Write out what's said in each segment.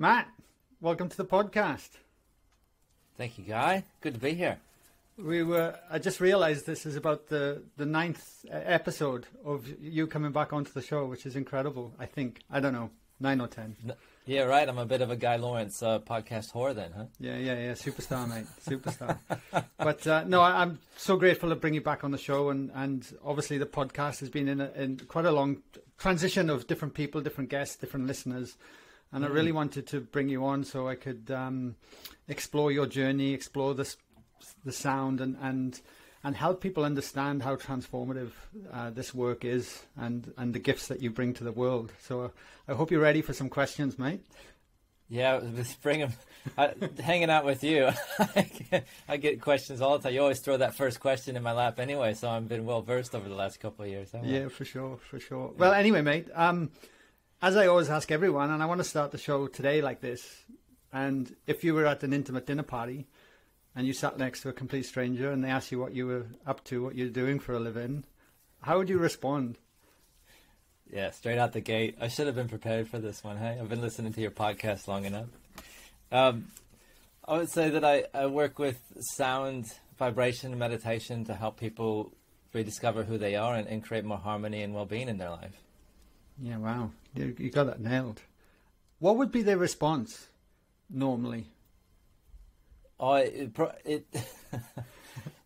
Matt, welcome to the podcast. Thank you, Guy. Good to be here. I just realized this is about the ninth episode of you coming back onto the show, which is incredible, I think. I don't know, 9 or 10. Yeah, right. I'm a bit of a Guy Lawrence podcast whore then, huh? Yeah. Superstar, mate. Superstar. But no, I'm so grateful to bring you back on the show. And obviously the podcast has been in quite a long transition of different people, different guests, different listeners. And I really wanted to bring you on so I could explore your journey, explore the sound and help people understand how transformative this work is and the gifts that you bring to the world. So I hope you're ready for some questions, mate. Yeah, just bring them. Hanging out with you, I get questions all the time. You always throw that first question in my lap anyway, so I've been well versed over the last couple of years. Yeah, for sure. Yeah. Well, anyway, mate, as I always ask everyone, and I want to start the show today like this, and if you were at an intimate dinner party and you sat next to a complete stranger and they asked you what you were up to, what you're doing for a living, how would you respond? Yeah, straight out the gate. I should have been prepared for this one, hey? I've been listening to your podcast long enough. I would say that I work with sound, vibration, and meditation to help people rediscover who they are and create more harmony and well-being in their life. Yeah, wow. You got that nailed. What would be their response normally?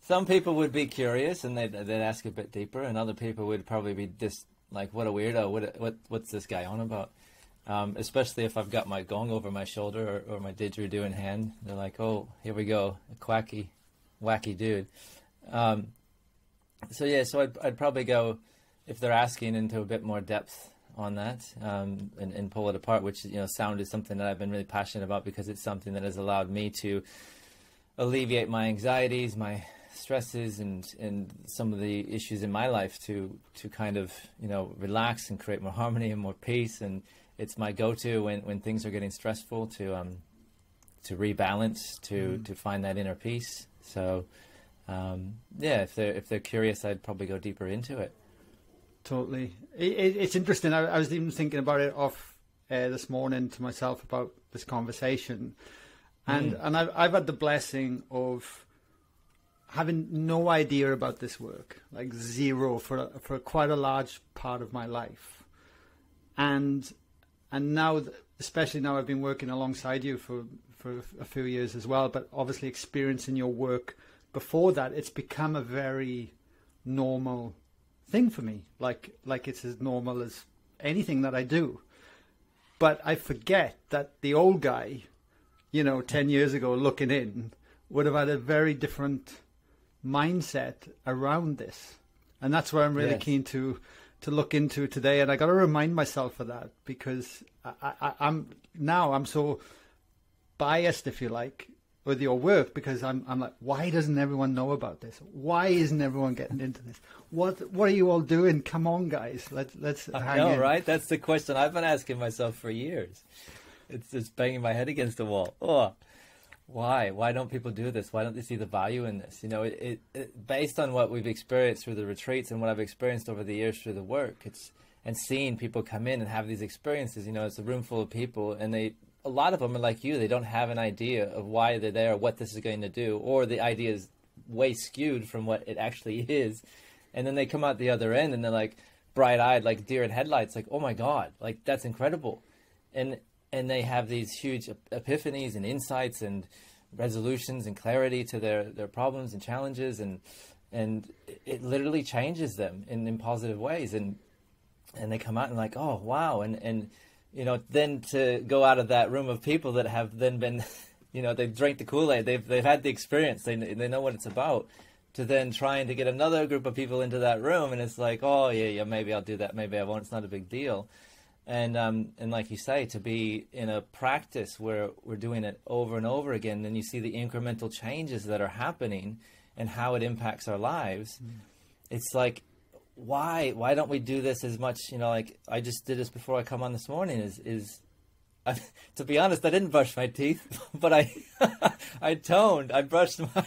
Some people would be curious and they'd ask a bit deeper, and other people would probably be just like, what a weirdo, what's this guy on about? Especially if I've got my gong over my shoulder or my didgeridoo in hand. They're like, oh, here we go, a wacky dude. So I'd probably go, if they're asking, into a bit more depth on that and pull it apart, which, sound is something that I've been really passionate about because it's something that has allowed me to alleviate my anxieties, my stresses, and some of the issues in my life to kind of, relax and create more harmony and more peace. And it's my go-to when things are getting stressful to rebalance, to find that inner peace. So, if they're curious, I'd probably go deeper into it. Totally. It's interesting. I was even thinking about it off this morning to myself about this conversation. And I've had the blessing of having no idea about this work, like zero for quite a large part of my life. And now, especially now I've been working alongside you for a few years as well, but obviously experiencing your work before that, it's become a very normal thing for me, like it's as normal as anything that I do. But I forget that the old guy, 10 years ago looking in, would have had a very different mindset around this. And that's where I'm really keen to look into today. And I got to remind myself of that, because I'm so biased, if you like, with your work, because I'm like, why doesn't everyone know about this? Why isn't everyone getting into this? What are you all doing? Come on, guys, let's hang in. Right? That's the question I've been asking myself for years. It's just banging my head against the wall. Oh, why don't people do this? Why don't they see the value in this? Based on what we've experienced through the retreats and what I've experienced over the years through the work, and seeing people come in and have these experiences. It's a room full of people, and a lot of them are like you. They don't have an idea of why they're there, what this is going to do, or the idea is way skewed from what it actually is. And then they come out the other end and they're like bright-eyed, like deer in headlights, like, oh my God, like that's incredible. And they have these huge epiphanies and insights and resolutions and clarity to their problems and challenges. And it literally changes them in positive ways. And they come out and like, oh, wow. And then to go out of that room of people that have then been, they've drank the Kool-Aid, they've had the experience, they know what it's about, to then trying to get another group of people into that room, and it's like, oh yeah, maybe I'll do that, maybe I won't. It's not a big deal. And like you say, to be in a practice where we're doing it over and over again, then you see the incremental changes that are happening and how it impacts our lives. It's like, why don't we do this as much? Like I just did this before I come on this morning. To be honest, I didn't brush my teeth, but I toned. I brushed my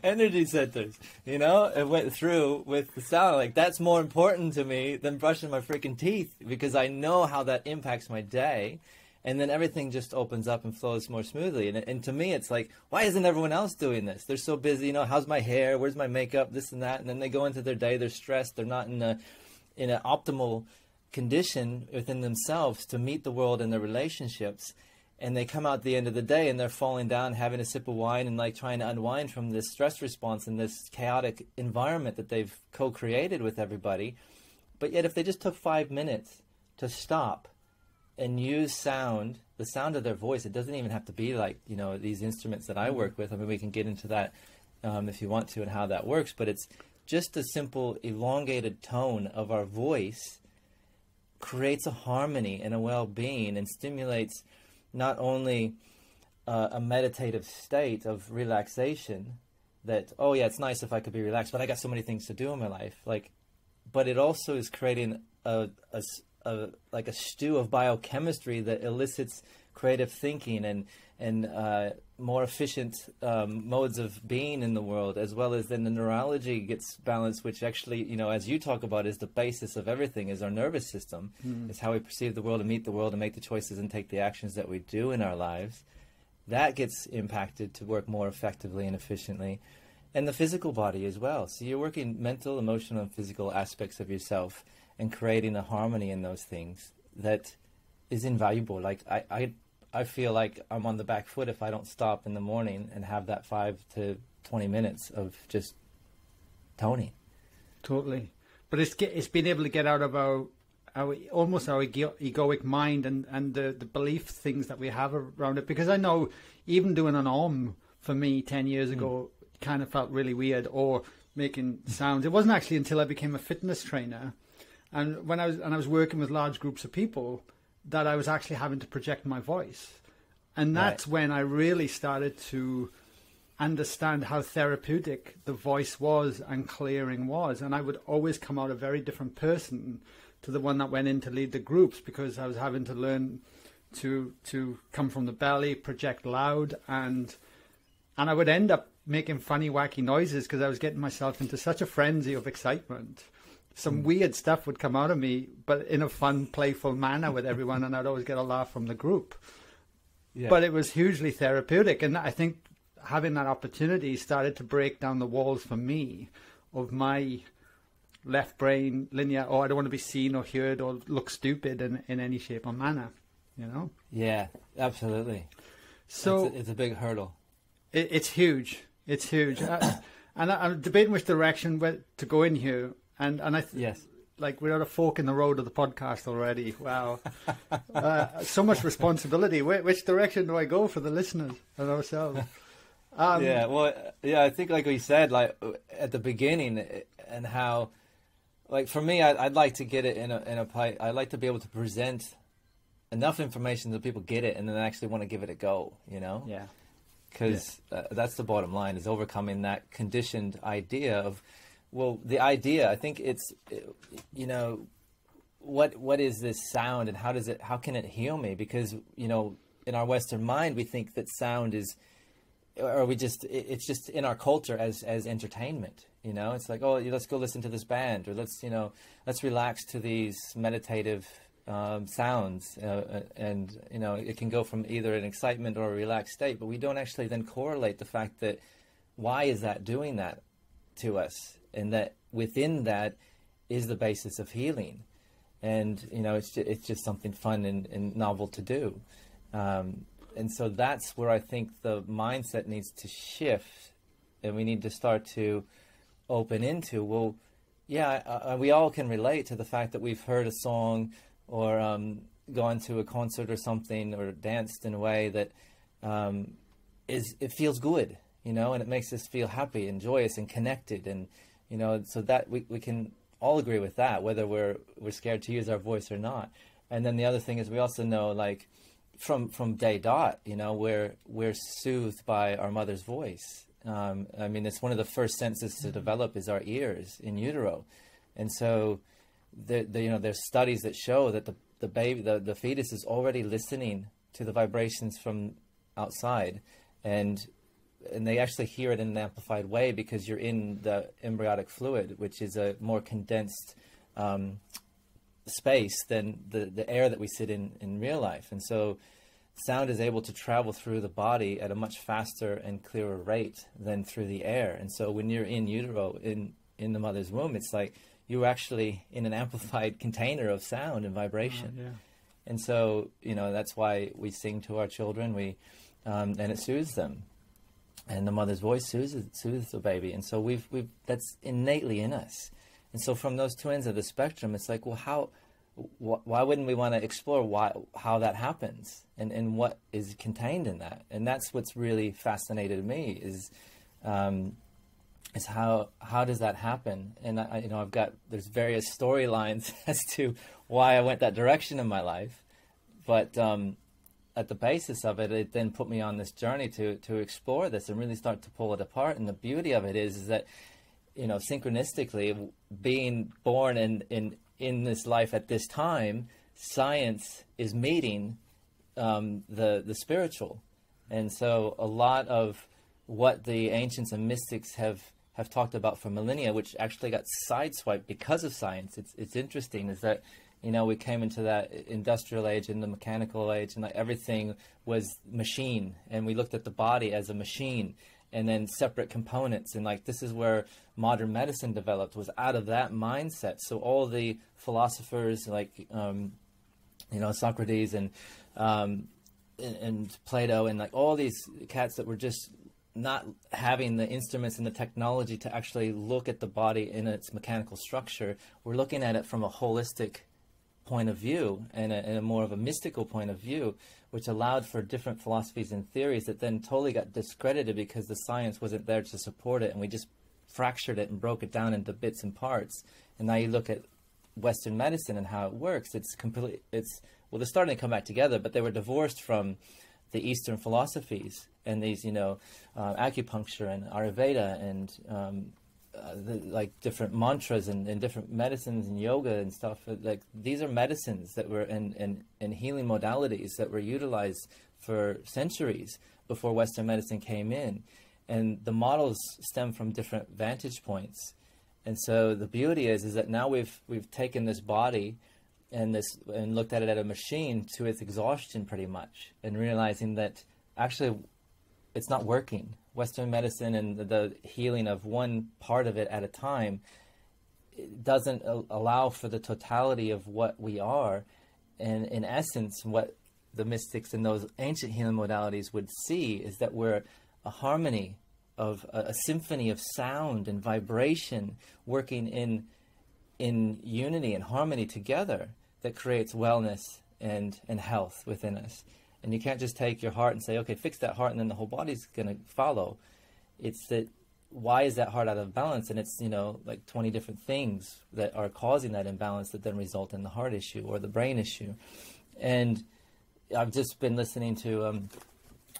energy centers. It went through with the sound. Like that's more important to me than brushing my freaking teeth, because I know how that impacts my day, And then everything just opens up and flows more smoothly. And to me, it's like, why isn't everyone else doing this? They're so busy, how's my hair? Where's my makeup? This and that. And then they go into their day, they're stressed. They're not in an optimal condition within themselves to meet the world and their relationships. And they come out at the end of the day and they're falling down, having a sip of wine and like trying to unwind from this stress response and this chaotic environment that they've co-created with everybody. But yet if they just took 5 minutes to stop and use sound, the sound of their voice, it doesn't even have to be like, these instruments that I work with. I mean, we can get into that if you want to and how that works, but it's just a simple elongated tone of our voice creates a harmony and a well-being and stimulates not only a meditative state of relaxation that, oh yeah, it's nice if I could be relaxed, but I got so many things to do in my life. But it also is creating a stew of biochemistry that elicits creative thinking and more efficient modes of being in the world, as well as then the neurology gets balanced, which actually, as you talk about, is the basis of everything, is our nervous system, is how we perceive the world and meet the world and make the choices and take the actions that we do in our lives. That gets impacted to work more effectively and efficiently. And the physical body as well. So you're working mental, emotional, and physical aspects of yourself and creating a harmony in those things that is invaluable. Like I feel like I'm on the back foot if I don't stop in the morning and have that 5 to 20 minutes of just toning. Totally. But it's being able to get out of our almost our egoic mind and the belief things that we have around it. Because I know even doing an Om for me 10 years ago kind of felt really weird, or making sounds. It wasn't actually until I became a fitness trainer and when I was working with large groups of people that I was actually having to project my voice. And that's when I really started to understand how therapeutic the voice was and clearing was. And I would always come out a very different person to the one that went in to lead the groups, because I was having to learn to come from the belly, project loud, and I would end up making funny, wacky noises because I was getting myself into such a frenzy of excitement. Some weird stuff would come out of me, but in a fun, playful manner with everyone, and I'd always get a laugh from the group. Yeah. But it was hugely therapeutic, and I think having that opportunity started to break down the walls for me of my left brain linear, I don't want to be seen or heard or look stupid in any shape or manner, Yeah, absolutely. So it's a big hurdle. It's huge. It's huge. And I'm debating which direction to go in here. And yes, like we're at a fork in the road of the podcast already. Wow. So much responsibility. Which direction do I go for the listeners and ourselves? I think like we said, like at the beginning, and how, like for me, I'd like to get it in a place. I'd like to be able to present enough information that people get it and then actually want to give it a go, Yeah. Because that's the bottom line, is overcoming that conditioned idea of, the idea, I think it's, what is this sound and how can it heal me? Because, in our Western mind, we think that sound is, it's just in our culture as entertainment, it's like, let's go listen to this band, or let's relax to these meditative sounds, and it can go from either an excitement or a relaxed state, but we don't actually then correlate the fact that why is that doing that to us, and that within that is the basis of healing, and it's just something fun and novel to do, and so that's where I think the mindset needs to shift, and we need to start to open into, we all can relate to the fact that we've heard a song or gone to a concert or something, or danced in a way that it feels good, and it makes us feel happy and joyous and connected, and so that we can all agree with that, whether we're scared to use our voice or not. And then the other thing is, we also know, like from day dot, we're soothed by our mother's voice. I mean, it's one of the first senses to develop is our ears in utero, and so there's studies that show that the baby, the fetus is already listening to the vibrations from outside, and they actually hear it in an amplified way because you're in the embryonic fluid, which is a more condensed space than the air that we sit in real life. And so sound is able to travel through the body at a much faster and clearer rate than through the air. And so when you're in utero, in the mother's womb, it's like you're actually in an amplified container of sound and vibration. Yeah. And so, you know, that's why we sing to our children, and it soothes them. And the mother's voice soothes the baby. And so that's innately in us. And so from those two ends of the spectrum, it's like, well, why wouldn't we want to explore how that happens and what is contained in that? And that's what's really fascinated me is how does that happen? And there's various storylines as to why I went that direction in my life, but at the basis of it, it then put me on this journey to explore this and really start to pull it apart. And the beauty of it is that, you know, synchronistically, being born in this life at this time, science is meeting the spiritual. And so a lot of what the ancients and mystics have talked about for millennia, which actually got sideswiped because of science, it's interesting, is that, you know, we came into that industrial age and the mechanical age, and like everything was machine, and we looked at the body as a machine and then separate components. And like, this is where modern medicine developed, was out of that mindset. So all the philosophers like, you know, Socrates and Plato and like all these cats that were just not having the instruments and the technology to actually look at the body in its mechanical structure, we're looking at it from a holistic point of view and a more of a mystical point of view, which allowed for different philosophies and theories that then totally got discredited because the science wasn't there to support it, and we just fractured it and broke it down into bits and parts. And now you look at Western medicine and how it works, well, they're starting to come back together, but they were divorced from the Eastern philosophies and these, you know, acupuncture and Ayurveda and like different mantras and different medicines and yoga and stuff. Like, these are medicines that were and healing modalities that were utilized for centuries before Western medicine came in. And the models stem from different vantage points. And so the beauty is that now we've taken this body and looked at it at a machine to its exhaustion pretty much, and realizing that actually it's not working. Western medicine and the healing of one part of it at a time, it doesn't allow for the totality of what we are. And in essence, what the mystics and those ancient healing modalities would see is that we're a harmony of a symphony of sound and vibration working in unity and harmony together that creates wellness and health within us. And you can't just take your heart and say, okay, fix that heart, and then the whole body's going to follow. It's that, why is that heart out of balance? And it's, you know, like 20 different things that are causing that imbalance that then result in the heart issue or the brain issue. And I've just been listening to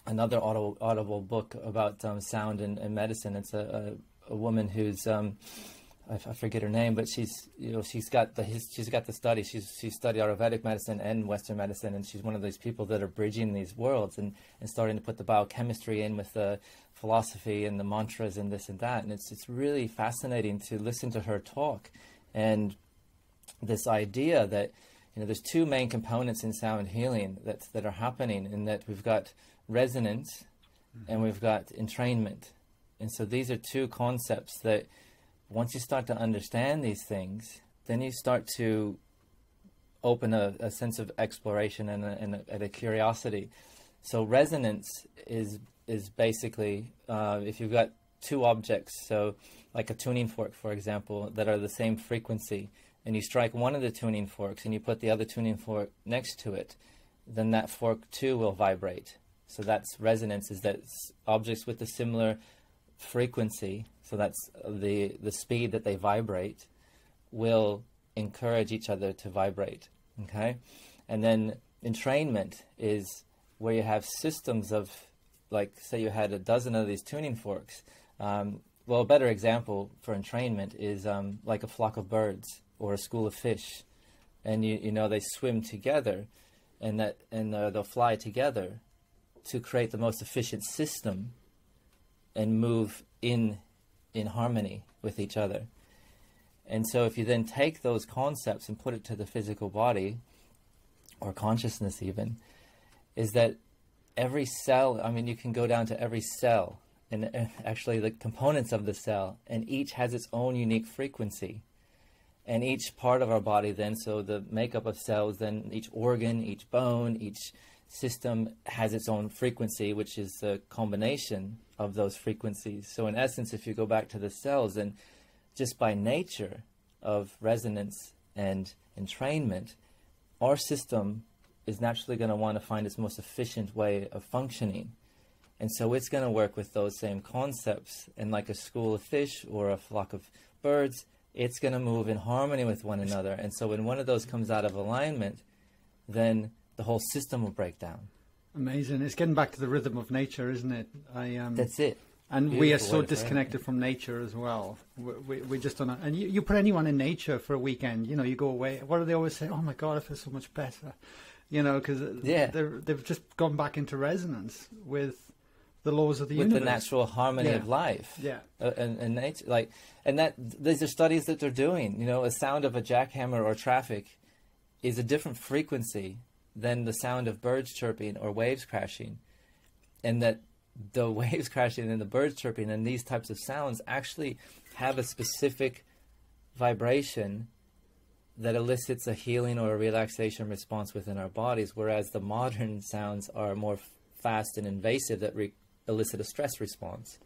another audible book about sound and medicine. It's a woman who's I forget her name, but she's got the study. She's studied Ayurvedic medicine and Western medicine, and she's one of these people that are bridging these worlds and starting to put the biochemistry in with the philosophy and the mantras and this and that. And it's really fascinating to listen to her talk, and this idea that, you know, there's two main components in sound healing that are happening, in that we've got resonance and we've got entrainment. And so these are two concepts that, once you start to understand these things, then you start to open a sense of exploration and a curiosity. So resonance is basically, if you've got two objects, so like a tuning fork, for example, that are the same frequency, and you strike one of the tuning forks and you put the other tuning fork next to it, then that fork too will vibrate. So that's resonance, is that objects with a similar frequency, so that's the speed that they vibrate, will encourage each other to vibrate. Okay? And then entrainment is where you have systems of, like, say you had a dozen of these tuning forks. Well, a better example for entrainment is like a flock of birds or a school of fish, and you know they swim together, and they'll fly together to create the most efficient system and move in harmony with each other. And so if you then take those concepts and put it to the physical body, or consciousness even, is that every cell, I mean, you can go down to every cell and actually the components of the cell, and each has its own unique frequency. And each part of our body then, so the makeup of cells, then each organ, each bone, each system has its own frequency, which is the combination of those frequencies. So in essence, if you go back to the cells, then just by nature of resonance and entrainment, our system is naturally going to want to find its most efficient way of functioning. And so it's going to work with those same concepts. And like a school of fish or a flock of birds, it's going to move in harmony with one another. And so when one of those comes out of alignment, then the whole system will break down. Amazing. It's getting back to the rhythm of nature, isn't it? That's it. And beautiful. We are so disconnected from nature as well. We just don't know. And you put anyone in nature for a weekend, you know, you go away. What do they always say? Oh my God, I feel so much better. You know, because they've just gone back into resonance with the laws of the universe. With the natural harmony of life. Yeah. And nature. Like, and that these are studies that they're doing. You know, a sound of a jackhammer or traffic is a different frequency than the sound of birds chirping or waves crashing. And that the waves crashing and the birds chirping and these types of sounds actually have a specific vibration that elicits a healing or a relaxation response within our bodies, whereas the modern sounds are more fast and invasive that elicit a stress response.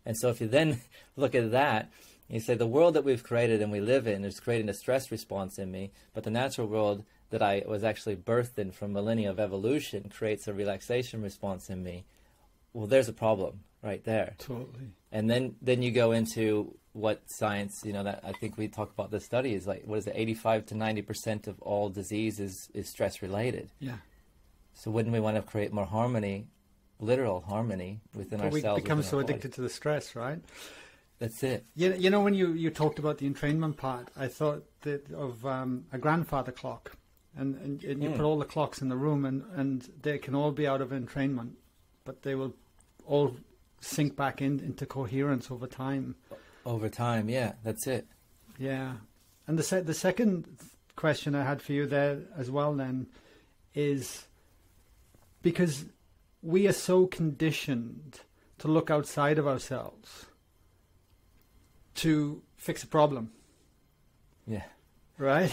And so if you then look at that, you say the world that we've created and we live in is creating a stress response in me, but the natural world that I was actually birthed in from millennia of evolution creates a relaxation response in me. Well, there's a problem right there. Totally. And then you go into what science, you know, that I think we talk about this study is like, what is it, 85 to 90% of all disease is stress related. Yeah. So wouldn't we want to create more harmony, literal harmony within ourselves? We become so addicted to the stress, right? That's it. You know, when you talked about the entrainment part, I thought that of a grandfather clock. And you put all the clocks in the room and they can all be out of entrainment, but they will all sink back into coherence over time. Over time, yeah, that's it. Yeah. And the second question I had for you there as well then is, because we are so conditioned to look outside of ourselves to fix a problem. Yeah. Right?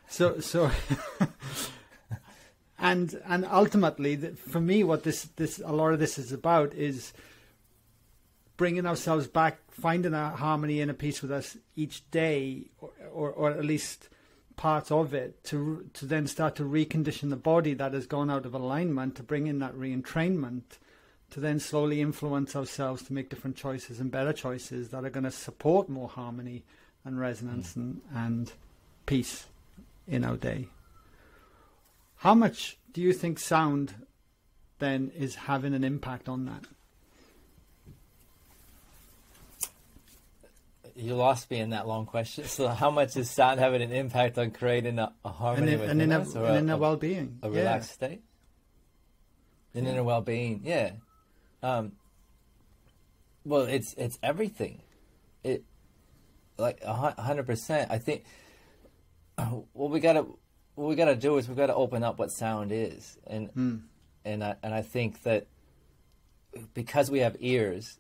So and ultimately, for me, what this a lot of this is about is bringing ourselves back, finding a harmony and a peace with us each day, or at least parts of it, to then start to recondition the body that has gone out of alignment, to bring in that re-entrainment, to then slowly influence ourselves to make different choices and better choices that are going to support more harmony and resonance and peace in our day. How much do you think sound then is having an impact on that? You lost me in that long question. So how much is sound having an impact on creating a harmony within us? And in a well-being. A relaxed state? In inner well-being, yeah. Well, it's everything. It, like 100%. I think what we gotta do is we gotta open up what sound is, and I think that because we have ears,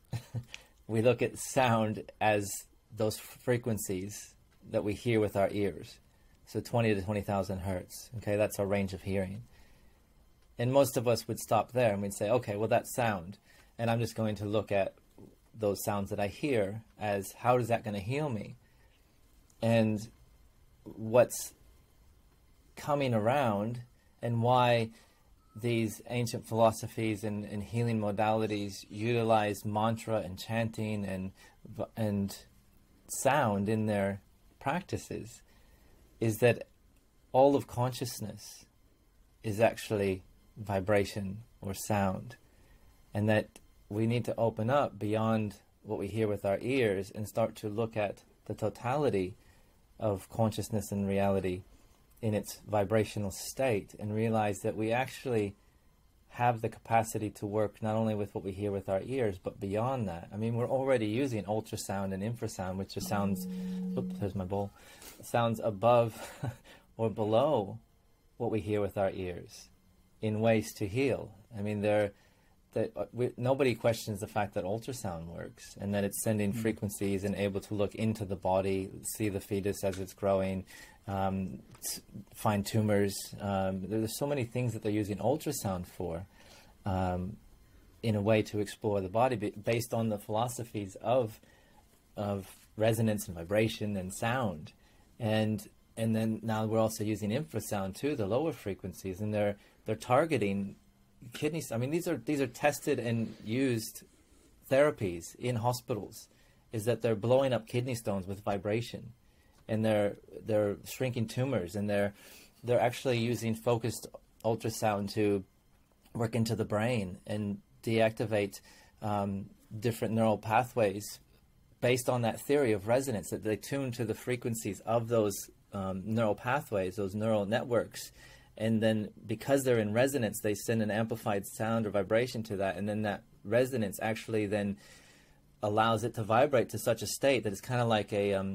we look at sound as those frequencies that we hear with our ears. So 20 to 20,000 hertz. Okay, that's our range of hearing. And most of us would stop there and we'd say, okay, well, that's sound. And I'm just going to look at those sounds that I hear as how is that going to heal me? And what's coming around and why these ancient philosophies and healing modalities utilize mantra and chanting and sound in their practices is that all of consciousness is actually vibration or sound, and that we need to open up beyond what we hear with our ears and start to look at the totality of consciousness and reality in its vibrational state and realize that we actually have the capacity to work not only with what we hear with our ears, but beyond that. I mean, we're already using ultrasound and infrasound, which are sounds, oops, there's my bowl, sounds above or below what we hear with our ears in ways to heal. I mean, nobody questions the fact that ultrasound works and that it's sending frequencies and able to look into the body, see the fetus as it's growing, find tumors. There's so many things that they're using ultrasound for, in a way to explore the body based on the philosophies of resonance and vibration and sound. And then now we're also using infrasound too, the lower frequencies, and they're targeting kidneys. I mean, these are tested and used therapies in hospitals. Is that they're blowing up kidney stones with vibration, and they're shrinking tumors, and they're actually using focused ultrasound to work into the brain and deactivate different neural pathways based on that theory of resonance, that they tune to the frequencies of those neural pathways, those neural networks. And then because they're in resonance, they send an amplified sound or vibration to that. And then that resonance actually then allows it to vibrate to such a state that it's kind of like a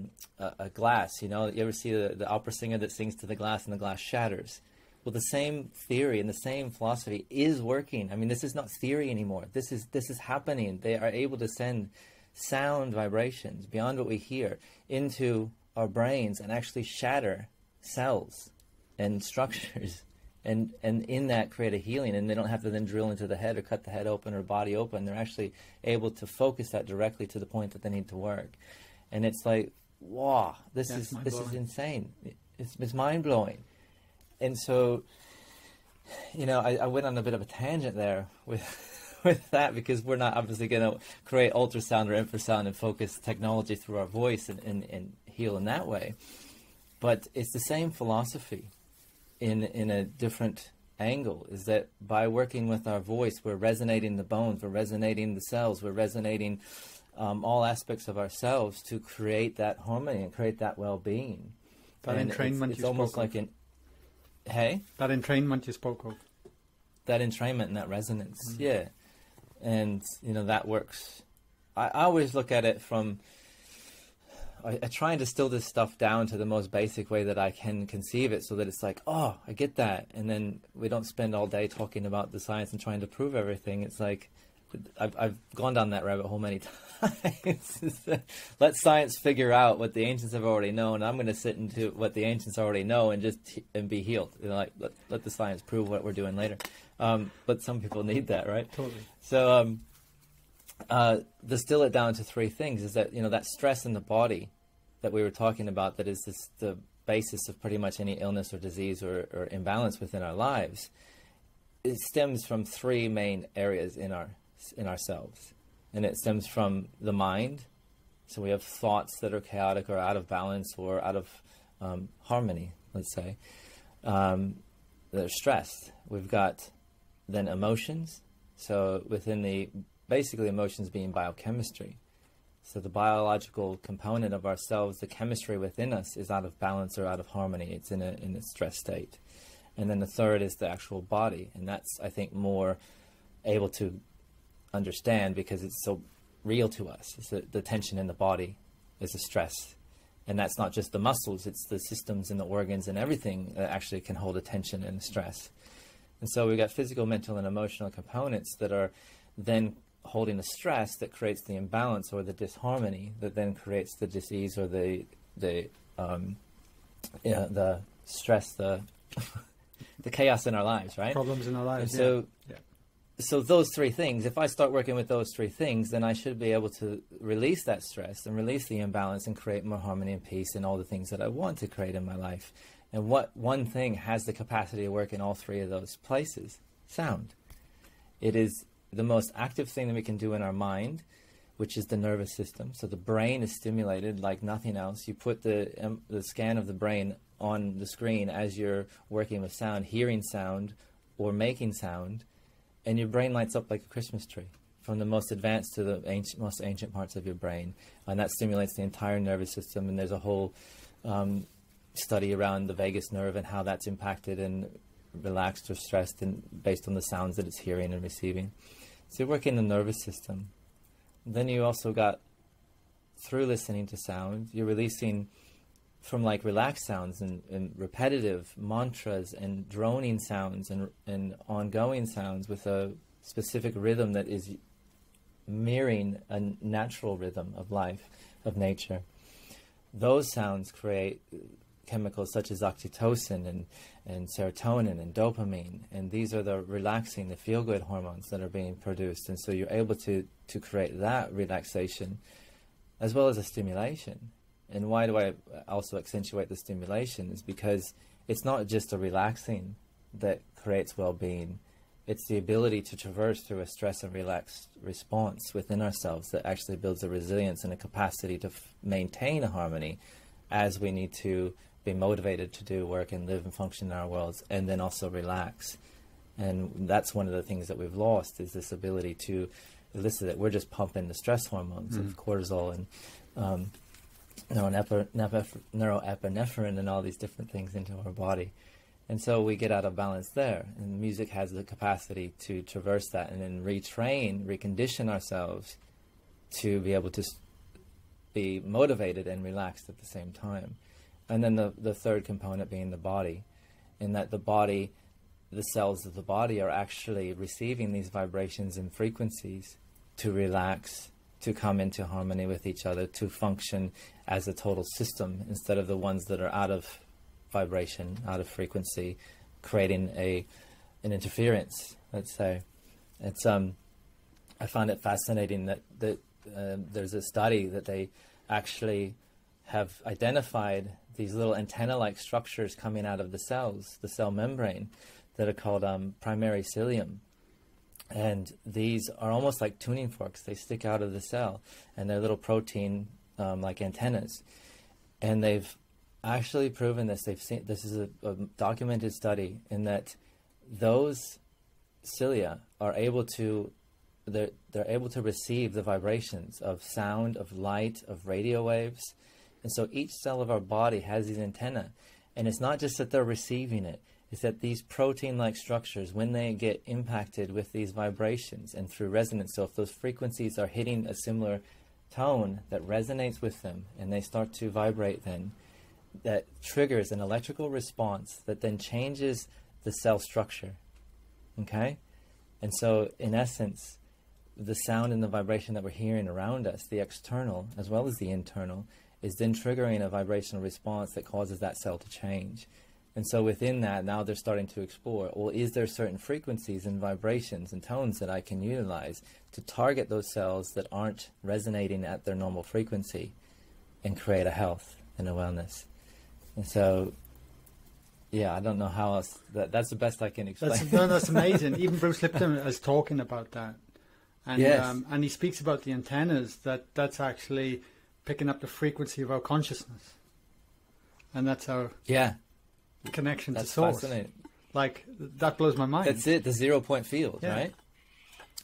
glass. You know, you ever see the opera singer that sings to the glass and the glass shatters? Well, the same theory and the same philosophy is working. I mean, this is not theory anymore. This is happening. They are able to send sound vibrations beyond what we hear into our brains and actually shatter cells and structures, and in that create a healing. And they don't have to then drill into the head or cut the head open or body open. They're actually able to focus that directly to the point that they need to work. And it's like, wow, this is insane. It's mind blowing. And so, you know, I went on a bit of a tangent there with that, because we're not obviously going to create ultrasound or infrasound and focus technology through our voice and heal in that way. But it's the same philosophy in a different angle, is that by working with our voice, we're resonating the bones, we're resonating the cells, we're resonating all aspects of ourselves to create that harmony and create that well-being. That entrainment it's almost like that entrainment you spoke of. That entrainment and that resonance, yeah. And, you know, that works. I always look at it from, I try and distill this stuff down to the most basic way that I can conceive it, so that it's like, oh, I get that. And then we don't spend all day talking about the science and trying to prove everything. It's like, I've gone down that rabbit hole many times. Let science figure out what the ancients have already known. I'm going to sit into what the ancients already know and be healed. You know, like let the science prove what we're doing later. But some people need that, right? Totally. So distill it down to three things: is that, you know, that stress in the body that we were talking about, that is the basis of pretty much any illness or disease or imbalance within our lives. It stems from three main areas in ourselves, and it stems from the mind. So we have thoughts that are chaotic or out of balance or out of harmony, let's say. They're stressed. We've got then emotions. So basically emotions being biochemistry. So the biological component of ourselves, the chemistry within us, is out of balance or out of harmony. It's in a stress state. And then the third is the actual body, and that's, I think, more able to understand because it's so real to us. It's the tension in the body is the stress. And that's not just the muscles, it's the systems and the organs and everything that actually can hold attention and stress. And so we've got physical, mental, and emotional components that are then holding the stress that creates the imbalance or the disharmony that then creates the disease or the stress, the chaos in our lives, right? Problems in our lives. And so those three things, if I start working with those three things, then I should be able to release that stress and release the imbalance and create more harmony and peace and all the things that I want to create in my life. And what one thing has the capacity to work in all three of those places? Sound. It is the most active thing that we can do in our mind, which is the nervous system. So the brain is stimulated like nothing else. You put the scan of the brain on the screen as you're working with sound, hearing sound or making sound, and your brain lights up like a Christmas tree, from the most advanced to the most ancient parts of your brain. And that stimulates the entire nervous system. And there's a whole study around the vagus nerve and how that's impacted and relaxed or stressed and based on the sounds that it's hearing and receiving. So you're working the nervous system. Then you also got, through listening to sound, you're releasing from like relaxed sounds and repetitive mantras and droning sounds and ongoing sounds with a specific rhythm that is mirroring a natural rhythm of life, of nature. Those sounds create chemicals such as oxytocin and serotonin and dopamine, and these are the relaxing, the feel-good hormones that are being produced, and so you're able to create that relaxation as well as a stimulation. And why do I also accentuate the stimulation is because it's not just a relaxing that creates well-being, it's the ability to traverse through a stress and relaxed response within ourselves that actually builds a resilience and a capacity to maintain a harmony as we need to be motivated to do work and live and function in our worlds, and then also relax. And that's one of the things that we've lost, is this ability to elicit it. We're just pumping the stress hormones of cortisol and neuroepinephrine and all these different things into our body. And so we get out of balance there. And music has the capacity to traverse that and then recondition ourselves to be able to be motivated and relaxed at the same time. And then the third component being the body, in that the body, the cells of the body are actually receiving these vibrations and frequencies to relax, to come into harmony with each other, to function as a total system instead of the ones that are out of vibration, out of frequency, creating an interference, let's say. It's I find it fascinating that there's a study that they actually have identified these little antenna-like structures coming out of the cells, the cell membrane, that are called primary cilium. And these are almost like tuning forks. They stick out of the cell, and they're little protein like antennas. And they've actually proven this. They've seen, this is a documented study, in that those cilia are able to, they're able to receive the vibrations of sound, of light, of radio waves. And so each cell of our body has these antennae. And it's not just that they're receiving it, it's that these protein-like structures, when they get impacted with these vibrations and through resonance, so if those frequencies are hitting a similar tone that resonates with them and they start to vibrate, then that triggers an electrical response that then changes the cell structure. Okay? And so in essence, the sound and the vibration that we're hearing around us, the external as well as the internal, is then triggering a vibrational response that causes that cell to change. And so within that, now they're starting to explore, well, is there certain frequencies and vibrations and tones that I can utilize to target those cells that aren't resonating at their normal frequency and create a health and a wellness? And so, yeah, I don't know how else, that's the best I can explain. That's amazing. Even Bruce Lipton is talking about that. And, yes. And he speaks about the antennas, that's actually picking up the frequency of our consciousness. And that's our connection to source. Fascinating. Like, that blows my mind. That's it, the 0 point field, right?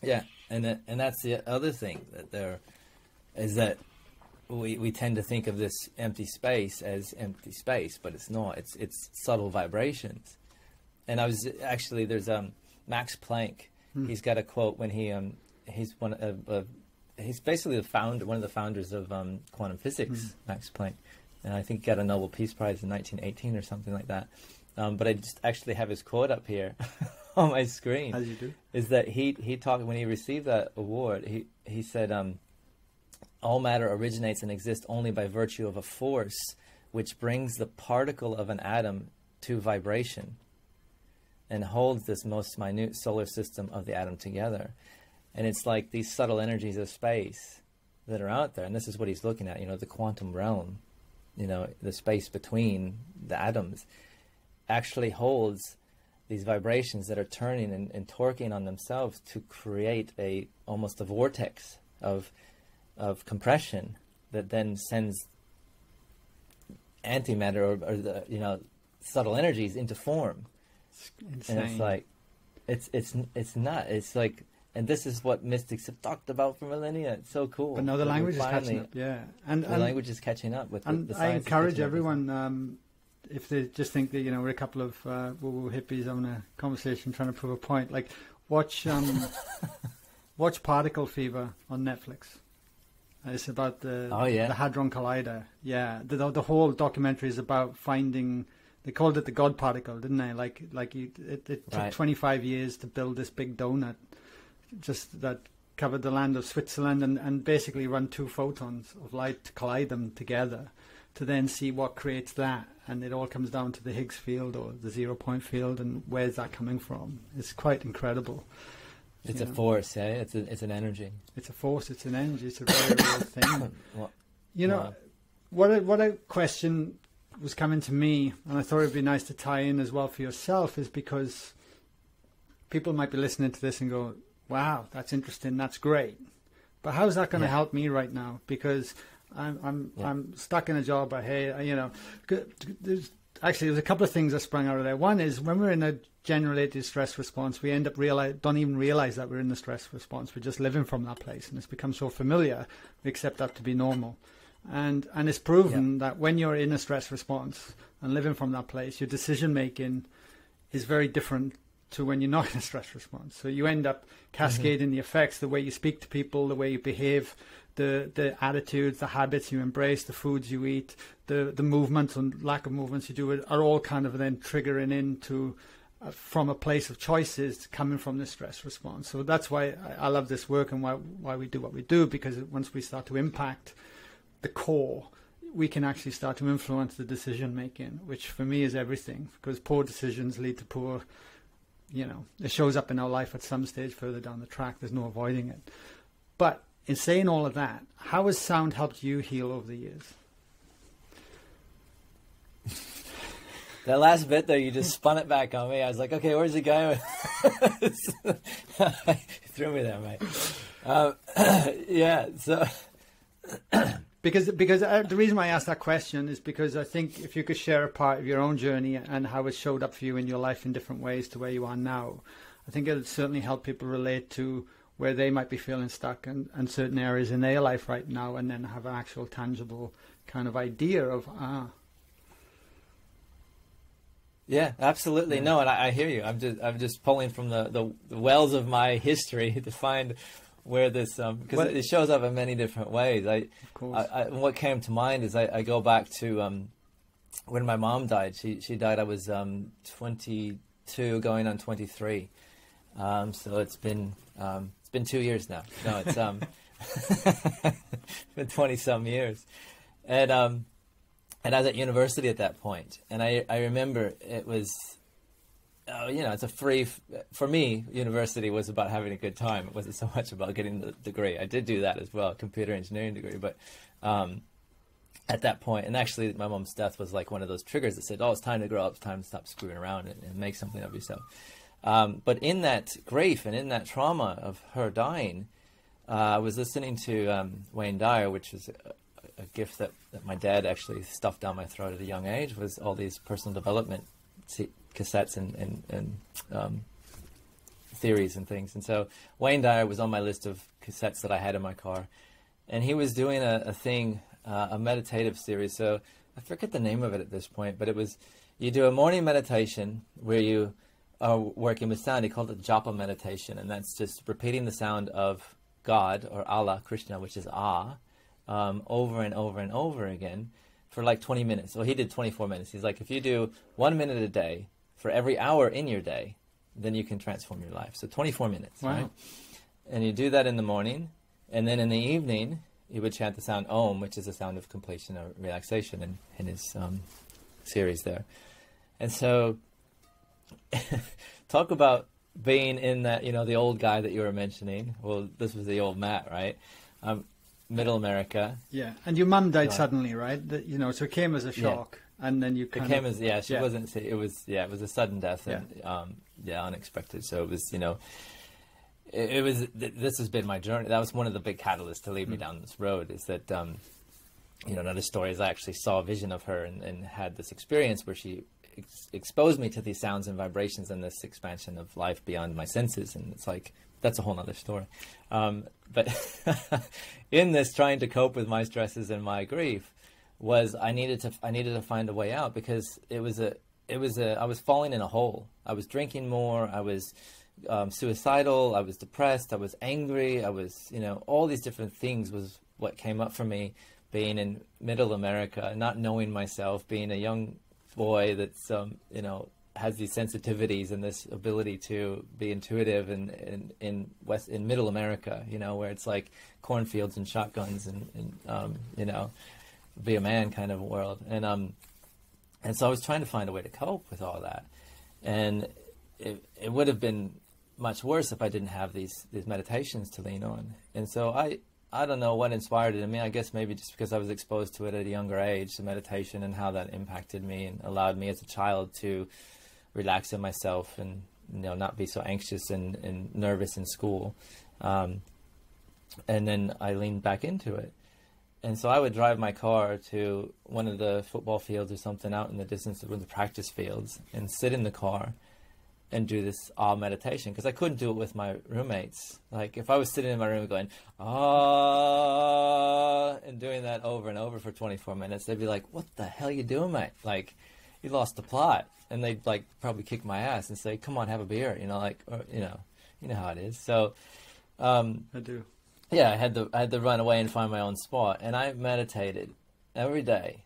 Yeah, and that's the other thing that there is, that we tend to think of this empty space as empty space, but it's not. It's subtle vibrations. And I was actually, there's Max Planck. He's got a quote when he's he's basically one of the founders of quantum physics, Max Planck. And I think he got a Nobel Peace Prize in 1918 or something like that. But I just actually have his quote up here on my screen. As you do. Is that he talked, when he received that award, he said, all matter originates and exists only by virtue of a force which brings the particle of an atom to vibration and holds this most minute solar system of the atom together. And it's like these subtle energies of space that are out there. And this is what he's looking at, the quantum realm. The space between the atoms actually holds these vibrations that are turning and torquing on themselves to create almost a vortex of compression that then sends antimatter or the subtle energies into form. Insane. And it's like it's not. It's like. And this is what mystics have talked about for millennia. It's so cool. But now the language is catching up. Yeah, and the language is catching up with the science. I encourage everyone, if they just think that we're a couple of woo-woo hippies having a conversation trying to prove a point, like watch Particle Fever on Netflix. It's about the the Hadron Collider. Yeah, the whole documentary is about finding. They called it the God particle, didn't they? It took 25 years to build this big donut, just that covered the land of Switzerland, and basically run 2 photons of light to collide them together, to then see what creates that. And it all comes down to the Higgs field or the 0-point field, and where's that coming from? It's quite incredible. It's a force, eh? It's an energy. It's a force. It's an energy. It's a very real thing. What a question was coming to me, and I thought it'd be nice to tie in as well for yourself, is because people might be listening to this and go, "Wow, that's interesting. That's great." But how's that going to help me right now? Because I'm stuck in a job. There's a couple of things that sprung out of there. One is when we're in a generated stress response, we end up don't even realize that we're in the stress response. We're just living from that place, and it's become so familiar, we accept that to be normal. And it's proven that when you're in a stress response and living from that place, your decision making is very different to when you're not in a stress response. So you end up cascading the effects, the way you speak to people, the way you behave, the attitudes, the habits you embrace, the foods you eat, the movements and lack of movements you do are all kind of then triggering into from a place of choices coming from the stress response. So that's why I love this work and why we do what we do, because once we start to impact the core, we can actually start to influence the decision making, which for me is everything, because poor decisions lead to poor, it shows up in our life at some stage further down the track. There's no avoiding it. But in saying all of that, how has sound helped you heal over the years? That last bit though, you just spun it back on me. I was like, okay, where's he going? You threw me there, mate. So because the reason why I asked that question is because I think if you could share a part of your own journey and how it showed up for you in your life in different ways to where you are now, I think it would certainly help people relate to where they might be feeling stuck and certain areas in their life right now, and then have an actual tangible kind of idea of Yeah, absolutely. No, and I hear you. I'm just pulling from the wells of my history to find where this because it shows up in many different ways. What came to mind is I go back to when my mom died. She died. I was 22, going on 23. So it's been 2 years now. No, it's been 20-some years, and I was at university at that point, and I remember it was. It's a free, for me, university was about having a good time. It wasn't so much about getting the degree. I did do that as well, computer engineering degree. But at that point, and actually my mom's death was like one of those triggers that said, oh, it's time to grow up, it's time to stop screwing around and make something of yourself. But in that grief and in that trauma of her dying, I was listening to Wayne Dyer, which was a gift that my dad actually stuffed down my throat at a young age, was all these personal development cassettes and theories and things. And so Wayne Dyer was on my list of cassettes that I had in my car, and he was doing a meditative series. So I forget the name of it at this point, but it was, you do a morning meditation where you are working with sound. He called it japa meditation, and that's just repeating the sound of God or Allah, Krishna, which is over and over and over again for like 20 minutes. Well, he did 24 minutes. He's like, if you do 1 minute a day for every hour in your day, then you can transform your life. So 24 minutes, right? And you do that in the morning, and then in the evening, you would chant the sound Om, which is a sound of completion or relaxation in his series there. And so talk about being in that, the old guy that you were mentioning. Well, this was the old Matt, right? Middle America. Yeah, and your mum died suddenly, right? So it came as a shock, and then you wasn't. It was a sudden death, and unexpected. So it was, it was. This has been my journey. That was one of the big catalysts to lead me down this road. Is that, another story is I actually saw a vision of her and had this experience where she exposed me to these sounds and vibrations and this expansion of life beyond my senses, and it's like. That's a whole nother story. But in this, trying to cope with my stresses and my grief, I needed to find a way out, because I was falling in a hole. I was drinking more. I was suicidal. I was depressed. I was angry. I was, all these different things was what came up for me being in Middle America, not knowing myself, being a young boy that's, you know, has these sensitivities and this ability to be intuitive in Middle America, you know, where it's like cornfields and shotguns and you know, be a man kind of world. And so I was trying to find a way to cope with all that. And it would have been much worse if I didn't have these meditations to lean on. And so I don't know what inspired it in me. I guess maybe just because I was exposed to it at a younger age, the meditation, and how that impacted me and allowed me as a child to relax in myself and, you know, not be so anxious and nervous in school. And then I leaned back into it. And so I would drive my car to one of the football fields or something out in the distance of the practice fields and sit in the car and do this meditation, because I couldn't do it with my roommates. Like if I was sitting in my room going, and doing that over and over for 24 minutes, they'd be like, what the hell are you doing, mate? Like, you lost the plot. And they'd like probably kick my ass and say, come on, have a beer, you know, like, or, you know how it is. So, I do. Yeah, I had to run away and find my own spot. And I meditated every day,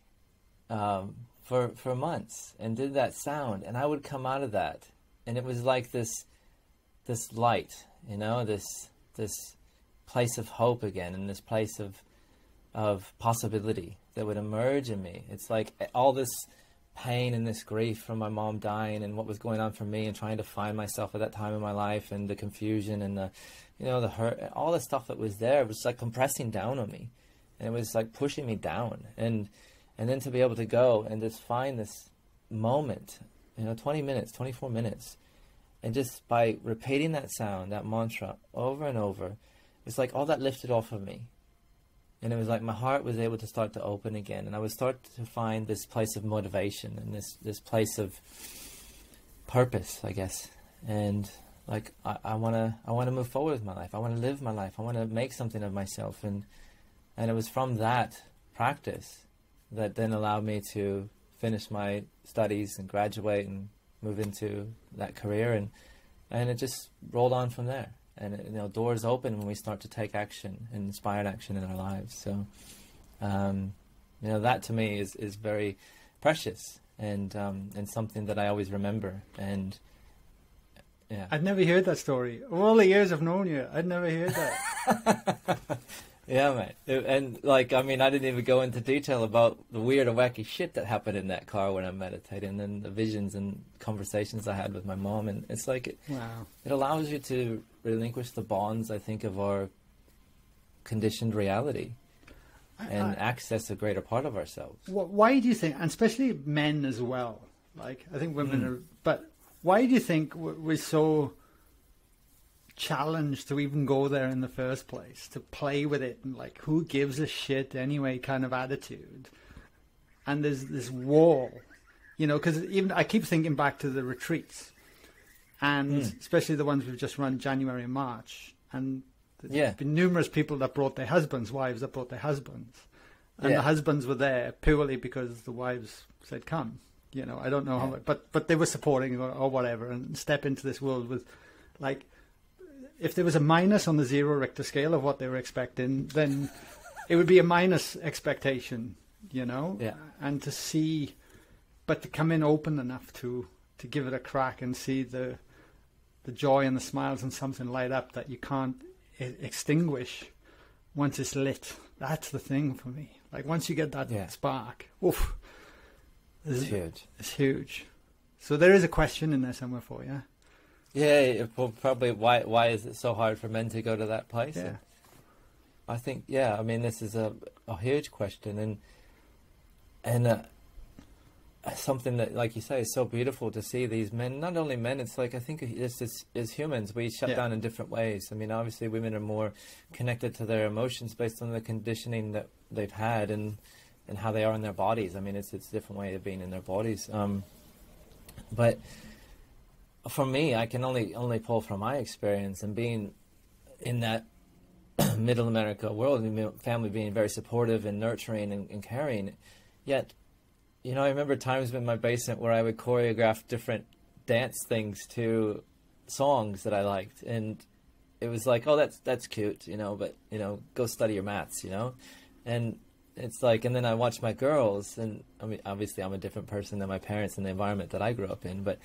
for months, and did that sound. And I would come out of that, and it was like this light, you know, this place of hope again, and this place of possibility that would emerge in me. It's like all this pain and this grief from my mom dying and what was going on for me and trying to find myself at that time in my life, and the confusion and the, you know, the hurt, all the stuff that was there was like compressing down on me, and it was like pushing me down. And then to be able to go and just find this moment, you know, 20 minutes, 24 minutes, and just by repeating that sound, that mantra over and over, it's like all that lifted off of me. And it was like my heart was able to start to open again, and I would start to find this place of motivation and this place of purpose, I guess. And like I wanna move forward with my life. I want to live my life. I want to make something of myself. And it was from that practice that then allowed me to finish my studies and graduate and move into that career, and it just rolled on from there. And, you know, doors open when we start to take action and inspired action in our lives. So, you know, that to me is very precious and something that I always remember. And yeah, I'd never heard that story. All the years I've known you, I'd never heard that. Yeah, mate. And like, I mean, I didn't even go into detail about the weird and wacky shit that happened in that car when I'm meditating, and the visions and conversations I had with my mom. And it's like, wow, it allows you to relinquish the bonds, I think, of our conditioned reality and access a greater part of ourselves. Why do you think, and especially men as well, like I think women are, but why do you think we're so challenged to even go there in the first place, to play with it, and like, who gives a shit anyway kind of attitude? And there's this wall, you know, because even I keep thinking back to the retreats, and especially the ones we've just run January and March, and there's been numerous people that brought their husbands, wives that brought their husbands, and the husbands were there purely because the wives said come, you know. I don't know how much, but they were supporting or whatever, and step into this world with, like, if there was a minus on the 0 Richter scale of what they were expecting, then it would be a minus expectation, you know. And to see, but to come in open enough to give it a crack and see the joy and the smiles and something light up that you can't extinguish once it's lit. That's the thing for me. Like, once you get that spark, oof, it's huge. It's huge. So there is a question in there somewhere for you. Yeah, well, probably why is it so hard for men to go to that place? Yeah. And I think, I mean, this is a huge question, and something that, like you say, is so beautiful to see these men. Not only men, it's like, I think it's just, as humans, we shut down in different ways. I mean, obviously women are more connected to their emotions based on the conditioning that they've had and how they are in their bodies. I mean, it's a different way of being in their bodies. But for me, I can only pull from my experience and being in that Middle America world, family being very supportive and nurturing and caring. Yet, you know, I remember times in my basement where I would choreograph different dance things to songs that I liked, and it was like, oh, that's cute, you know, but, you know, go study your maths, you know? And it's like, and then I watch my girls, and I mean, obviously I'm a different person than my parents and the environment that I grew up in, but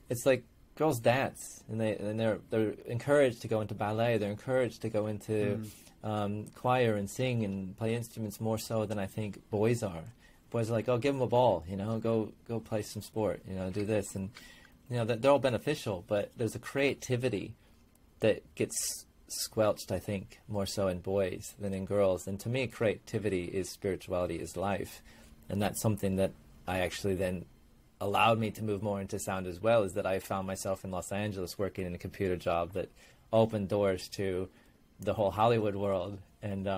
it's like girls dance, and they're encouraged to go into ballet. They're encouraged to go into choir and sing and play instruments more so than I think boys are. Boys are like, oh, give them a ball, you know, go play some sport, you know, do this. And, you know, they're all beneficial, but there's a creativity that gets squelched, I think, more so in boys than in girls. And to me, creativity is spirituality, is life. And that's something that I actually then allowed me to move more into sound as well, is that I found myself in Los Angeles working in a computer job that opened doors to the whole Hollywood world, and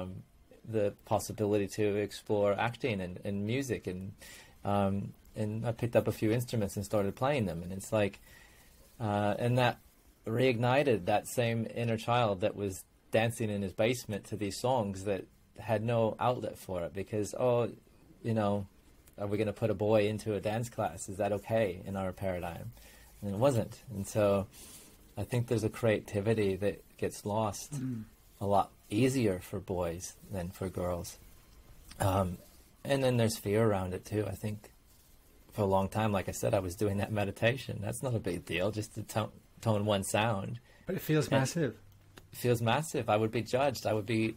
the possibility to explore acting and music. And I picked up a few instruments and started playing them. And it's like, and that reignited that same inner child that was dancing in his basement to these songs that had no outlet for it, because, oh, you know, are we going to put a boy into a dance class? Is that okay in our paradigm? And it wasn't. And so I think there's a creativity that gets lost a lot easier for boys than for girls. And then there's fear around it too. I think for a long time, like I said, I was doing that meditation. That's not a big deal, just to tone one sound. But it feels massive. It feels massive. I would be judged. I would be,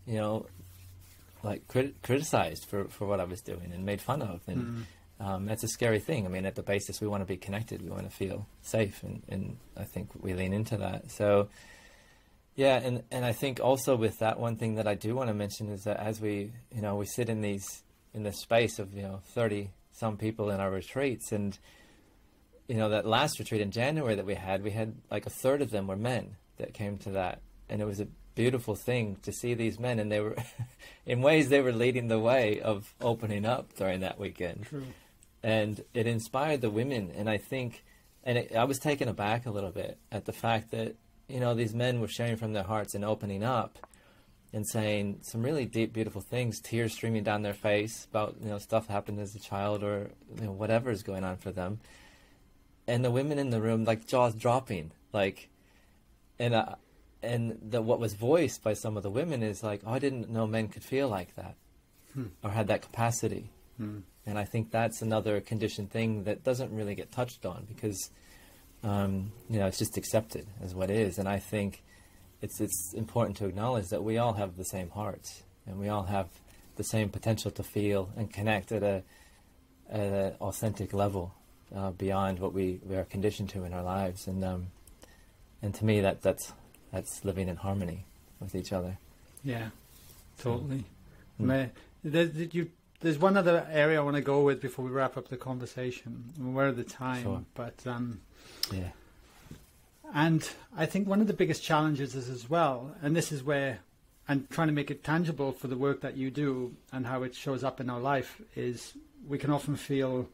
you know, like criticized for what I was doing and made fun of. And that's a scary thing. I mean, at the basis, we want to be connected. We want to feel safe. And I think we lean into that. So, yeah. And I think also with that, one thing that I do want to mention is that as we, you know, we sit in this space of, you know, 30 some people in our retreats, and, you know, that last retreat in January that we had like a third of them were men that came to that. And it was a beautiful thing to see these men. And they were, in ways, they were leading the way of opening up during that weekend. True. And it inspired the women. And I think, I was taken aback a little bit at the fact that, you know, these men were sharing from their hearts and opening up and saying some really deep, beautiful things, tears streaming down their face about, you know, stuff happened as a child, or, you know, whatever is going on for them. And the women in the room, like, jaws dropping, like, what was voiced by some of the women is like, oh, I didn't know men could feel like that, or had that capacity. And I think that's another conditioned thing that doesn't really get touched on, because, you know, it's just accepted as what is. And I think it's important to acknowledge that we all have the same hearts, and we all have the same potential to feel and connect at an authentic level. Beyond what we are conditioned to in our lives, and to me that's living in harmony with each other. Yeah, totally. There's one other area I want to go with before we wrap up the conversation. We're at the time, sure. But yeah. And I think one of the biggest challenges is as well, and this is where I'm trying to make it tangible for the work that you do and how it shows up in our life, is we can often feel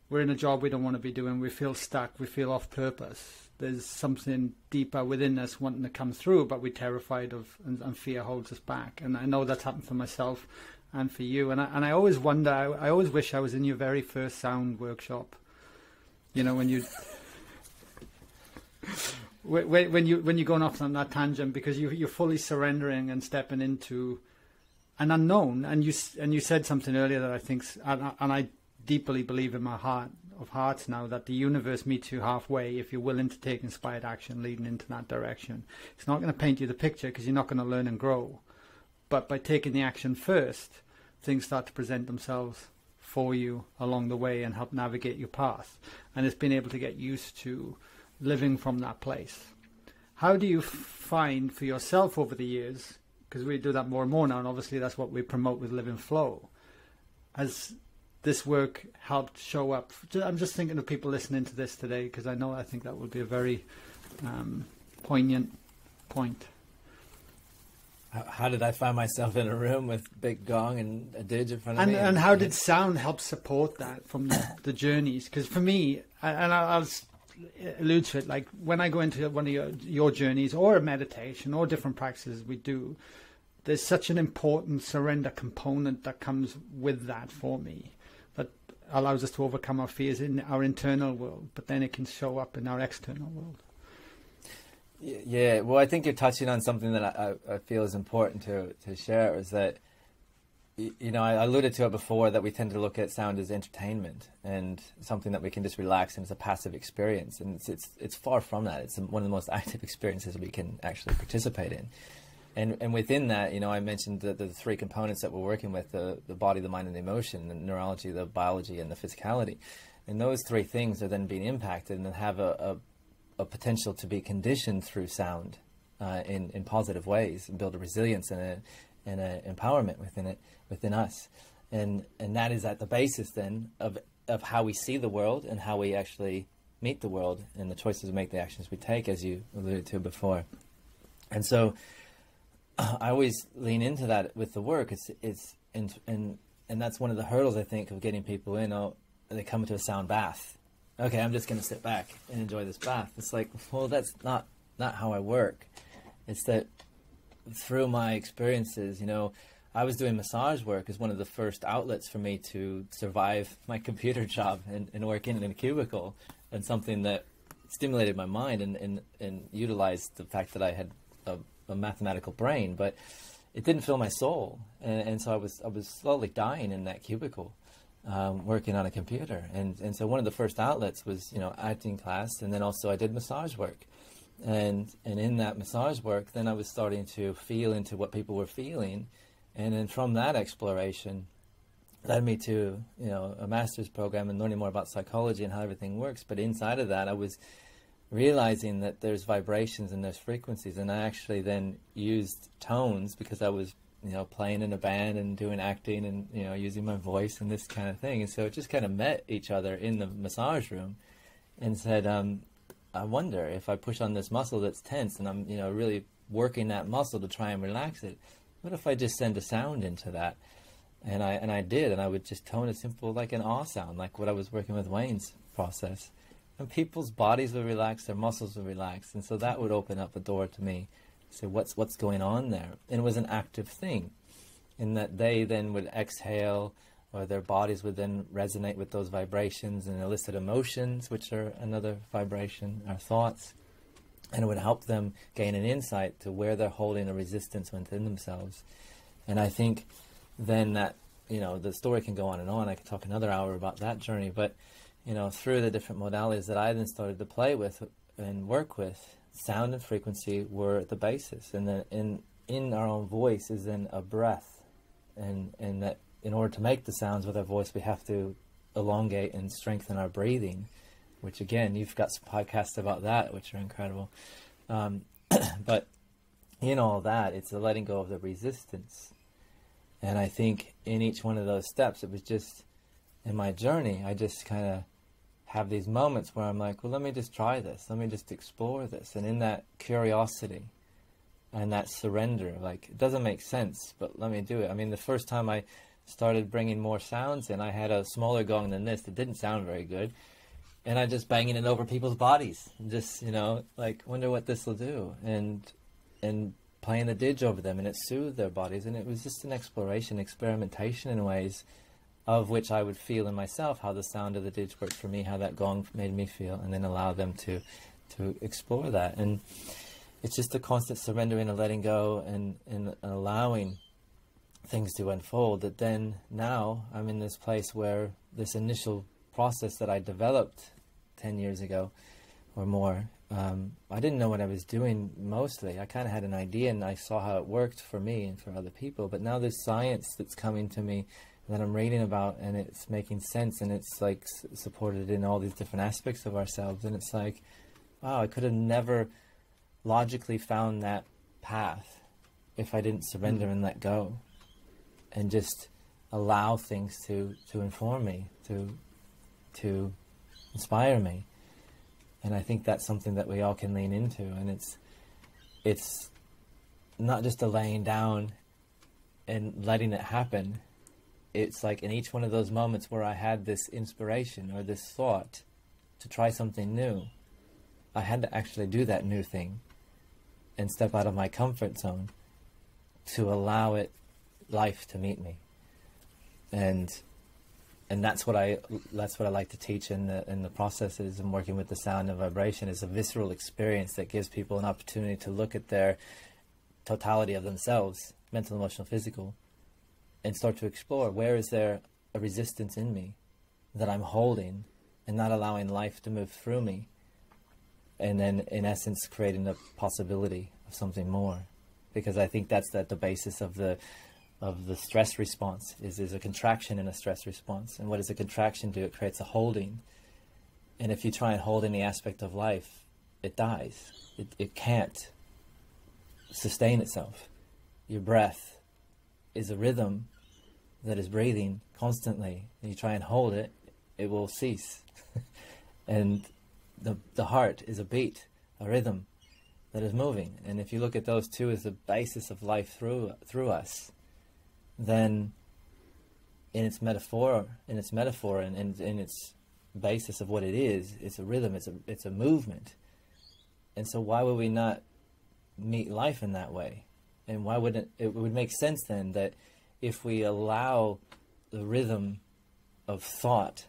we're in a job we don't want to be doing. We feel stuck. We feel off purpose. There's something deeper within us wanting to come through, but we're terrified of, and fear holds us back. And I know that's happened for myself and for you. And I always wonder, I always wish I was in your very first sound workshop. You know, when you're going off on that tangent, because you're fully surrendering and stepping into an unknown. And you said something earlier that I think, and I deeply believe in my heart of hearts now, that the universe meets you halfway if you're willing to take inspired action leading into that direction. It's not going to paint you the picture, because you're not going to learn and grow. But by taking the action first, things start to present themselves for you along the way and help navigate your path. And it's been able to get used to living from that place. How do you find for yourself over the years, because we do that more and more now, and obviously that's what we promote with Live in Flow, has this work helped show up? I'm just thinking of people listening to this today, because I think that would be a very poignant point. How did I find myself in a room with big gong and a didge in front of me? And how did sound help support that from the journeys? Because for me, and I'll allude to it, like when I go into one of your journeys or a meditation or different practices we do, there's such an important surrender component that comes with that for me, that allows us to overcome our fears in our internal world, but then it can show up in our external world. Yeah, well, I think you're touching on something that I feel is important to share, is that, you know, I alluded to it before, that we tend to look at sound as entertainment and something that we can just relax in as a passive experience. And it's far from that. It's one of the most active experiences we can actually participate in. And within that, you know, I mentioned the three components that we're working with, the body, the mind, and the emotion, the neurology, the biology, and the physicality. And those three things are then being impacted and then have a potential to be conditioned through sound in positive ways, and build a resilience and an empowerment within us. And that is at the basis then of how we see the world and how we actually meet the world, and the choices we make, the actions we take, as you alluded to before. And so I always lean into that with the work. And that's one of the hurdles, I think, of getting people in. Oh, they come into a sound bath. Okay, I'm just going to sit back and enjoy this bath. It's like, well, that's not how I work. It's that through my experiences, you know, I was doing massage work as one of the first outlets for me to survive my computer job and work in a cubicle, and something that stimulated my mind and utilized the fact that I had a mathematical brain, but it didn't fill my soul. And so I was slowly dying in that cubicle. Working on a computer, and so one of the first outlets was, you know, acting class, and then also I did massage work, and in that massage work, then I was starting to feel into what people were feeling, and then from that exploration led me to, you know, a master's program and learning more about psychology and how everything works. But inside of that, I was realizing that there's vibrations and there's frequencies, and I actually then used tones because I was, you know, playing in a band and doing acting and, you know, using my voice and this kind of thing. And so it just kind of met each other in the massage room and said, I wonder if I push on this muscle that's tense and I'm, you know, really working that muscle to try and relax it, what if I just send a sound into that? And I did, and I would just tone a simple, like an ah sound, like what I was working with Wayne's process. And people's bodies would relax, their muscles would relax. And so that would open up a door to me. So what's going on there? And it was an active thing, in that they then would exhale, or their bodies would then resonate with those vibrations and elicit emotions, which are another vibration, our thoughts. And it would help them gain an insight to where they're holding a resistance within themselves. And I think then that, you know, the story can go on and on. I could talk another hour about that journey. But, you know, through the different modalities that I then started to play with and work with, sound and frequency were at the basis, and that in our own voice is then a breath, and that in order to make the sounds with our voice, we have to elongate and strengthen our breathing, which again, you've got some podcasts about that, which are incredible. But in all that, it's the letting go of the resistance. And I think in each one of those steps, it was just, in my journey, I just kind of have these moments where I'm like, well, let me just try this. Let me just explore this. And in that curiosity and that surrender, like, it doesn't make sense, but let me do it. I mean, the first time I started bringing more sounds in, I had a smaller gong than this that didn't sound very good. And I just banging it over people's bodies. Just, you know, like, wonder what this will do. And playing the didge over them, and it soothed their bodies. And it was just an exploration, experimentation in ways of which I would feel in myself how the sound of the didge worked for me, how that gong made me feel, and then allow them to explore that. And it's just a constant surrendering and letting go and allowing things to unfold, that then now I'm in this place where this initial process that I developed 10 years ago or more, I didn't know what I was doing mostly. I kind of had an idea and I saw how it worked for me and for other people, but now there's science that's coming to me that I'm reading about, and it's making sense, and it's like supported in all these different aspects of ourselves. And it's like, wow, I could have never logically found that path if I didn't surrender and let go and just allow things to inform me, to inspire me. And I think that's something that we all can lean into. And it's not just a laying down and letting it happen. It's like in each one of those moments where I had this inspiration or this thought to try something new, I had to actually do that new thing and step out of my comfort zone to allow life to meet me. And and that's what I like to teach in the processes and working with the sound and vibration, is a visceral experience that gives people an opportunity to look at their totality of themselves, mental, emotional, physical, and start to explore, where is there a resistance in me that I'm holding and not allowing life to move through me, and then in essence creating the possibility of something more. Because I think that's at the basis of the stress response, is a contraction in a stress response. And what does a contraction do? It creates a holding. And if you try and hold any aspect of life, it dies. It can't sustain itself. Your breath is a rhythm that is breathing constantly. And you try and hold it, it will cease. And the heart is a beat, a rhythm that is moving. And if you look at those two as the basis of life through us, then in its metaphor and in its basis of what it is, it's a rhythm, it's a movement. And so why would we not meet life in that way? And why wouldn't it would make sense then that if we allow the rhythm of thought,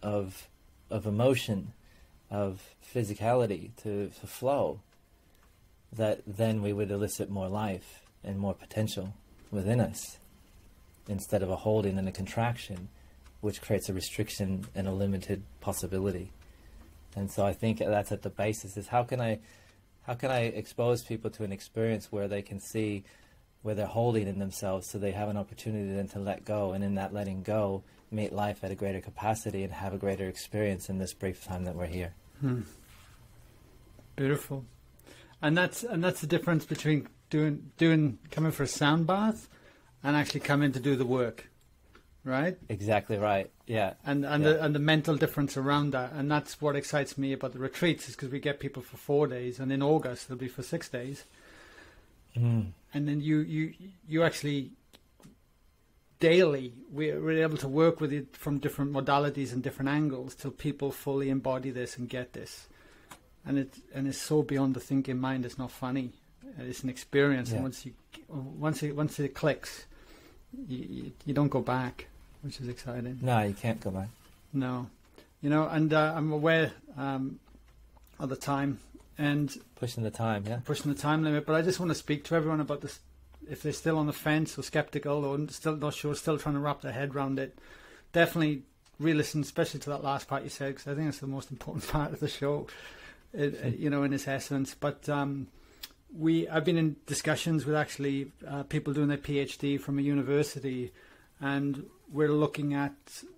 of emotion, of physicality to flow, that then we would elicit more life and more potential within us, instead of a holding and a contraction, which creates a restriction and a limited possibility. And so I think that's at the basis, is how can I expose people to an experience where they can see where they're holding in themselves, so they have an opportunity then to let go, and in that letting go, meet life at a greater capacity and have a greater experience in this brief time that we're here. Beautiful. And that's the difference between coming for a sound bath and actually coming to do the work, right? Exactly right. Yeah. And the mental difference around that, and that's what excites me about the retreats, is because we get people for 4 days, and in August they'll be for 6 days, and then you actually daily we're able to work with it from different modalities and different angles till people fully embody this and get this, and it's so beyond the thinking mind. It's not funny. It's an experience, and once it clicks, you don't go back, which is exciting. No, you can't go back. No, and I'm aware of the time and pushing the time limit. But I just want to speak to everyone about this. If they're still on the fence or skeptical or still not sure, still trying to wrap their head around it, definitely re-listen, especially to that last part you said, because I think it's the most important part of the show, in its essence. But I've been in discussions with actually people doing their PhD from a university, and we're looking at,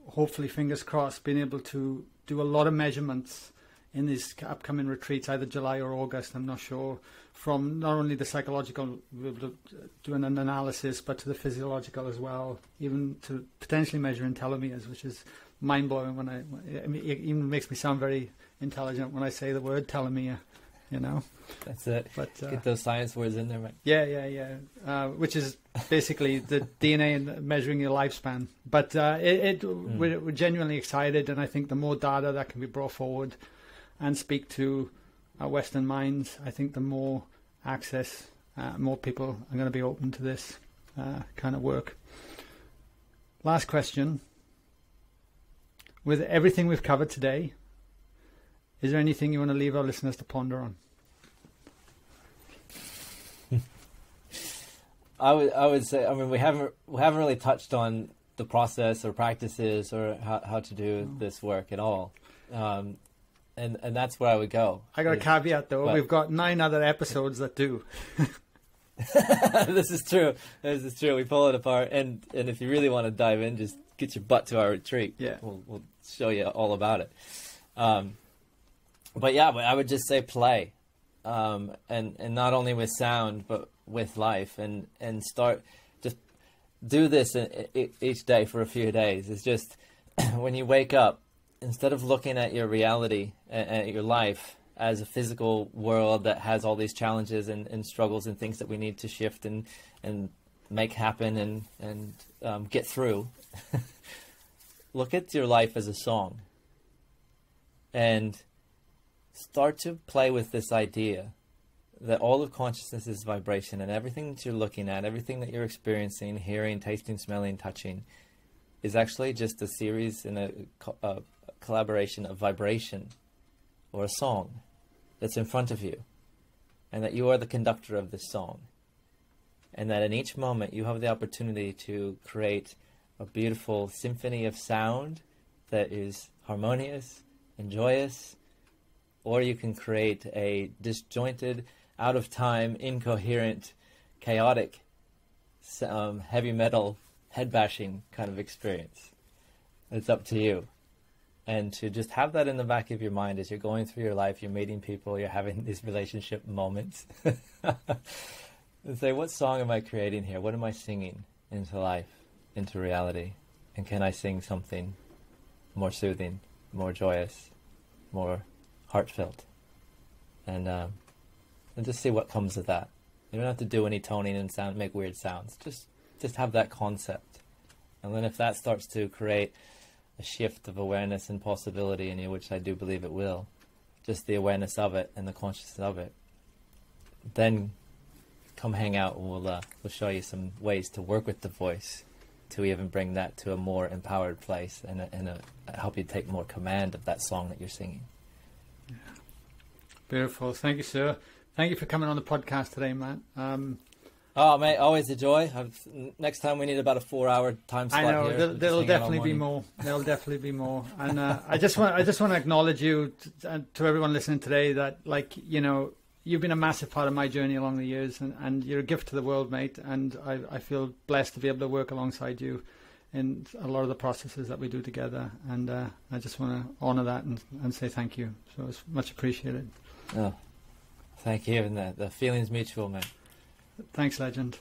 hopefully, fingers crossed, being able to do a lot of measurements in these upcoming retreats, either July or August, I'm not sure, from not only the psychological, doing an analysis, but to the physiological as well, even to potentially measuring telomeres, which is mind-blowing. It even makes me sound very intelligent when I say the word telomere. That's it. But get those science words in there, right? Yeah. Which is basically the DNA and measuring your lifespan. But we're genuinely excited, and I think the more data that can be brought forward and speak to our Western minds, I think the more access, more people are going to be open to this kind of work. Last question. With everything we've covered today, is there anything you want to leave our listeners to ponder on? I would say, we haven't really touched on the process or practices or how to do this work at all, and that's where I would go. I got a caveat though. We've got 9 other episodes that do. This is true. We pull it apart, and if you really want to dive in, just get your butt to our retreat. Yeah, we'll show you all about it. But I would just say play, and not only with sound but with life, and start, just do this each day for a few days. It's just when you wake up, instead of looking at your reality and your life as a physical world that has all these challenges and struggles and things that we need to shift and make happen and get through, look at your life as a song and start to play with this idea that all of consciousness is vibration, and everything that you're looking at, everything that you're experiencing, hearing, tasting, smelling, touching, is actually just a series and a collaboration of vibration or a song that's in front of you, and that you are the conductor of this song, and that in each moment you have the opportunity to create a beautiful symphony of sound that is harmonious and joyous, or you can create a disjointed, out of time, incoherent, chaotic, heavy metal, head bashing kind of experience. It's up to you. And to just have that in the back of your mind as you're going through your life, you're meeting people, you're having these relationship moments. And say, what song am I creating here? What am I singing into life, into reality? And can I sing something more soothing, more joyous, more heartfelt? And just see what comes of that. You don't have to do any toning and make weird sounds. Just have that concept. And then if that starts to create a shift of awareness and possibility in you, which I do believe it will, just the awareness of it and the consciousness of it, then come hang out and we'll show you some ways to work with the voice to even bring that to a more empowered place and help you take more command of that song that you're singing. Yeah. Beautiful. Thank you, sir. Thank you for coming on the podcast today, Matt. Oh, mate, always a joy. Next time we need about a 4-hour time slot. I know here. there'll definitely be more. There'll definitely be more. And I just want to acknowledge you to everyone listening today that, like, you know, you've been a massive part of my journey along the years, and you're a gift to the world, mate. And I feel blessed to be able to work alongside you in a lot of the processes that we do together. And I just want to honour that and say thank you. So it's much appreciated. Oh, thank you. And the feeling's mutual, man. Thanks, legend.